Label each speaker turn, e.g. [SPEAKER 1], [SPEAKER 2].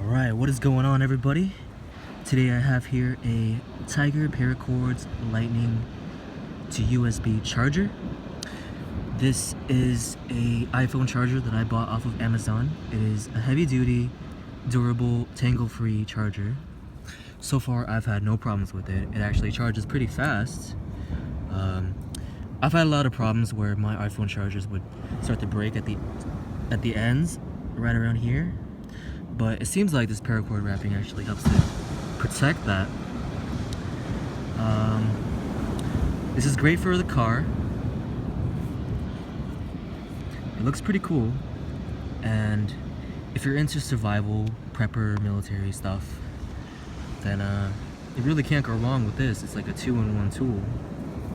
[SPEAKER 1] Alright, what is going on, everybody? Today I have here a Tiger Paracord Lightning to USB charger. This is a iPhone charger that I bought off of Amazon. It is a heavy-duty, durable, tangle-free charger. So far, I've had no problems with it. It actually charges pretty fast. I've had a lot of problems where my iPhone chargers would start to break at the ends, right around here. But it seems like this paracord wrapping actually helps to protect that. This is great for the car. It looks pretty cool, and if you're into survival, prepper, military stuff, then you really can't go wrong with this. It's like a 2-in-1 tool.